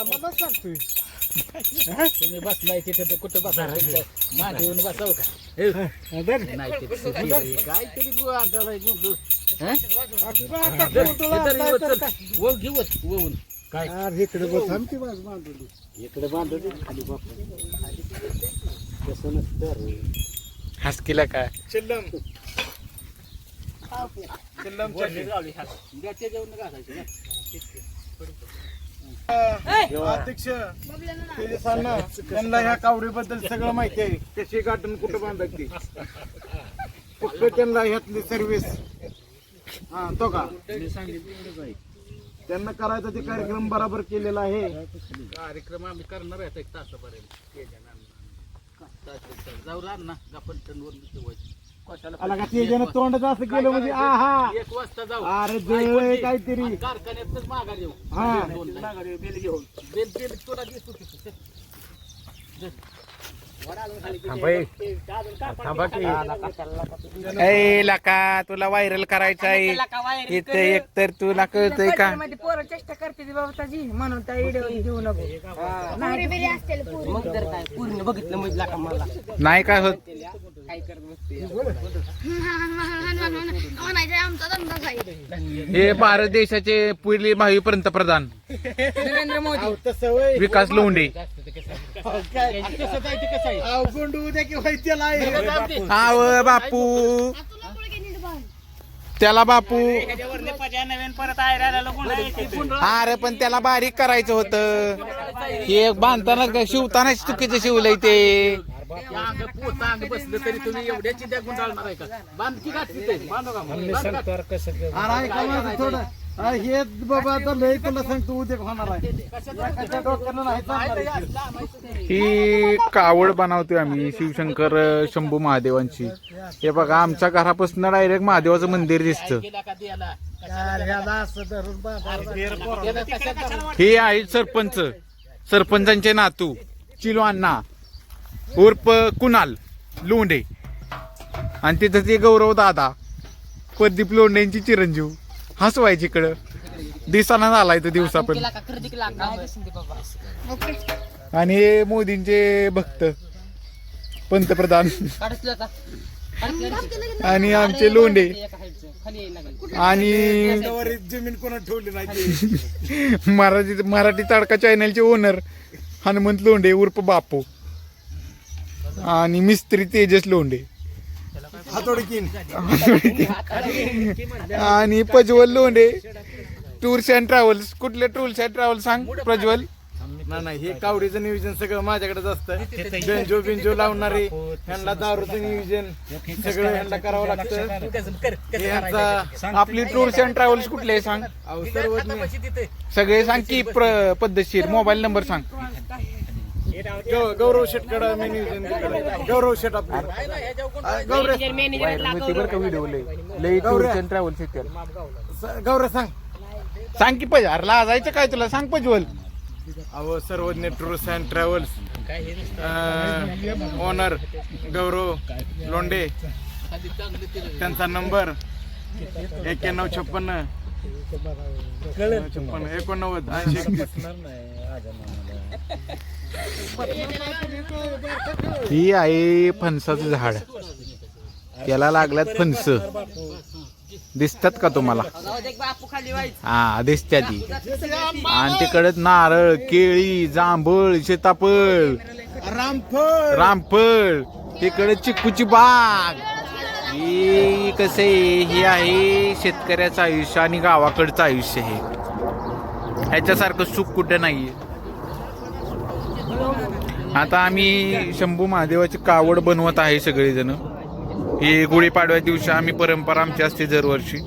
मला सांगतोय तुम्ही बसलाय तिथे तर कुठं बसा मांडीवर बसाव का नाही काहीतरी घेऊन काय इकडे बस आमची बांधवली इकडे बांधवली खाली कसं नसतं हस केला काय चिल्लम अध्यक्ष त्यांना ह्या कावडीबद्दल सगळं माहिती आहे कशी गाठून कुठं बांधायची फक्त त्यांना ह्यातली सर्व्हिस हा तो का त्यांना करायचा ते कार्यक्रम बरोबर केलेला आहे कार्यक्रम आम्ही करणार आहे एक तासापर्यंत जाऊ ना आपण आला का ते जण तोंडच असं केलं म्हणजे आहा 1 वाजता जाऊ अरे जळ काहीतरी कारखान्यातच माघार येऊ हा माघार येऊ बेल घेऊन बेल तुला दिसतो लका तुला व्हायरल करायचं आहे इथे एक तर तुला कळतंय का पोरं चेष्टा करते बाबाजी म्हणून त्या व्हिडिओ घेऊ नको मग जर काय पूर्ण बघितलं म्हणजे मला नाही काय होत काय करत हे भारत देशाचे पहिले भावी पंतप्रधान नरेंद्र मोदी तसं विकास लोंढे आव बापू त्याला बापू अरे पण त्याला बारीक करायचं होतं हे बांधताना शिवताना चुकीचं शिवलंय ते बसलं तरी तुम्ही एवढ्या चिंता गुंडाळणार आहे का बांधकी थोडं हे बाबा आता लय तुला सांगतो उद्या होणार आहे ही कावड बनवतोय आम्ही शिवशंकर शंभू महादेवांची हे बघा आमच्या घरापासून डायरेक्ट महादेवाचं मंदिर दिसतं हे आहे सरपंचांचे नातू चिलो अण्णा उर्फ कुणाल लोंढे आणि तिथं ते गौरव दादा प्रदीप लोंढेंची चिरंजीव हसवायची इकडं दिसाना झालाय तो दिवसा पण आणि हे मोदींचे भक्त पंतप्रधान आणि आमचे लोंढे आणि जमीन कोणा ठेवली नाही मराठी तडका चॅनलचे ओनर हनुमंत लोंढे उर्फ बापू आणि मिस्त्री तेजस लोंढे आणि Prajwal Londhe tours and travels कुठले टूर्स अँड ट्रॅव्हल्स सांग प्रज्वल नाही हे कावडीचं नियोजन सगळं माझ्याकडेच असतं बेंजो लावणारे ह्यांना दारूचं नियोजन सगळं ह्यांना करावं लागतं आपली टूर्स अँड ट्रॅव्हल्स कुठले सांग सर्व सगळे सांग की पद्धतशीर मोबाईल नंबर सांग गौरव शेटकडे मी नियोजन गौरव शेट आपलं व्हिडिओ लय टूर्स अँड ट्रॅव्हल्स गौरव सांग की पज अरे लाजायचं काय तुला सांग प्रज्वल अहो सर्वज्ञ टूर्स अँड ट्रॅव्हल्स ओनर गौरव लोंढे त्यांचा नंबर 9156 89 ही आहे फणसाचं झाड त्याला लागल्यात फणस दिसतात का तुम्हाला हा दिसत्या ती आणि तिकडे नारळ केळी जांभळ सीताफळ रामफळ तिकडे चिक्कूची बाग ही कसे ही आहे शेतकऱ्याचं आयुष्य आणि गावाकडचं आयुष्य हे ह्याच्यासारखं सुख कुठे नाहीये आता आम्ही शंभू महादेवाची कावड बनवत आहे सगळेजण ही गुढीपाडव्या दिवशी आम्ही परंपरा आमची असते दरवर्षी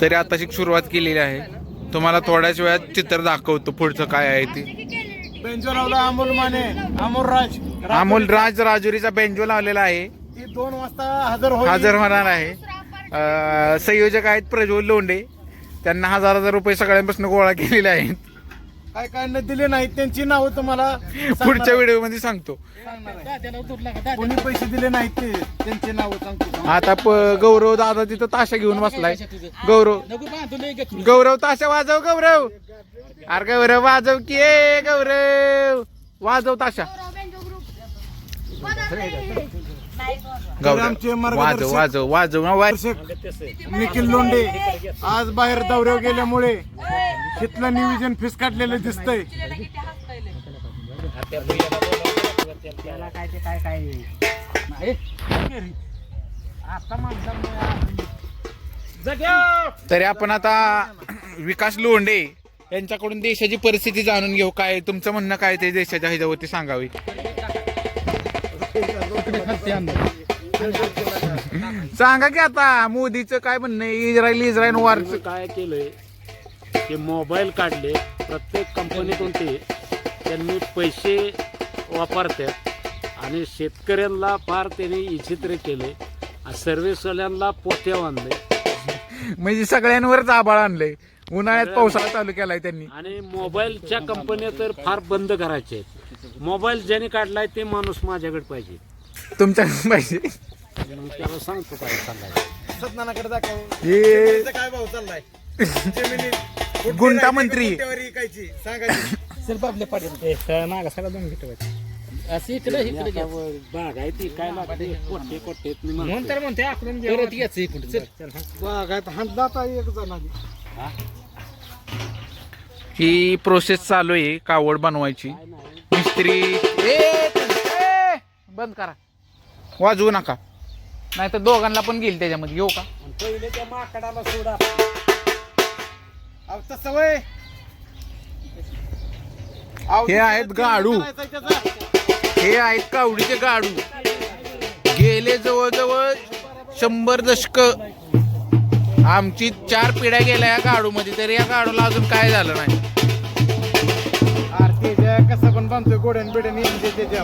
तरी आताची सुरुवात केलेली आहे तुम्हाला थोड्याच वेळात चित्र दाखवतो पुढचं काय आहे ते बेंजो लावला अमोल माने अमोल राज राजुरीचा बेंजो लावलेला आहे 2 वाजता हजर होणार आहे संयोजक आहेत प्रज्वल लोंढे त्यांना 1000 रुपये सगळ्यांपासून गोळा केलेले आहेत काय काय न दिले नाहीत त्यांची नावं तुम्हाला पुढच्या व्हिडिओ मध्ये सांगतो. कोणी पैसे दिले नाहीत ते त्यांची नावं सांगतो. आता गौरव दादा तिथं ताशा घेऊन बसलाय. गौरव ताशा वाजव. गौरव अरे गौरव वाजव की गौरव वाजव ताशा. गौरव आमचे वाजव वाजव वाजव निखिल लोंढे आज बाहेर दौऱ्यावर गेल्यामुळे तिथलं नियोजन फिसकाटलेलं दिसतंय. तरी आपण आता विकास लोंढे यांच्याकडून देशाची परिस्थिती जाणून घेऊ. काय तुमचं म्हणणं काय ते देशाच्या ह्याच्यावरती सांगावी. सांगा की आता मोदीचं काय म्हणणं आहे. इस्रायल वॉरचं काय केलंय ते मोबाईल काढले प्रत्येक कंपनीतून त्यांनी पैसे वापरतात आणि शेतकऱ्यांना फार त्यांनी इचित्र केले. सर्व्हिसवाल्यांना पोत्या आणले म्हणजे सगळ्यांवरच आबाळ आणलंय. उन्हाळ्यात पावसाळा चालू केलाय त्यांनी. आणि मोबाईलच्या कंपन्या तर फार बंद करायचे आहेत. मोबाईल ज्याने काढलाय ते माणूस माझ्याकडे पाहिजे. तुमच्याकडे पाहिजे. मग त्याला सांगतो काय सांगायचं. सत्नानाकडे दाखव. हे काय भाव चाललाय गुंटा मंत्री सांगायची. बाग आहे ती काय लागते कोठे कोठे ही प्रोसेस चालू आहे कावड बनवायची. मिस्त्री बंद करा वाजवू नका नाही तर दोघांना पण घेईल त्याच्यामध्ये. घेऊ का पहिले त्या माकडाला सोडा. सवय हे आहेत गाडू. हे आहेत कावडीचे गाडू. गेले जवळजवळ 100 दशक. आमची 4 पिढ्या गेल्या या गाडू मध्ये तरी या गाडूला अजून काय झालं नाही. आरती कसं पण बांधतोय गोड्यान बिड्यान त्याच्या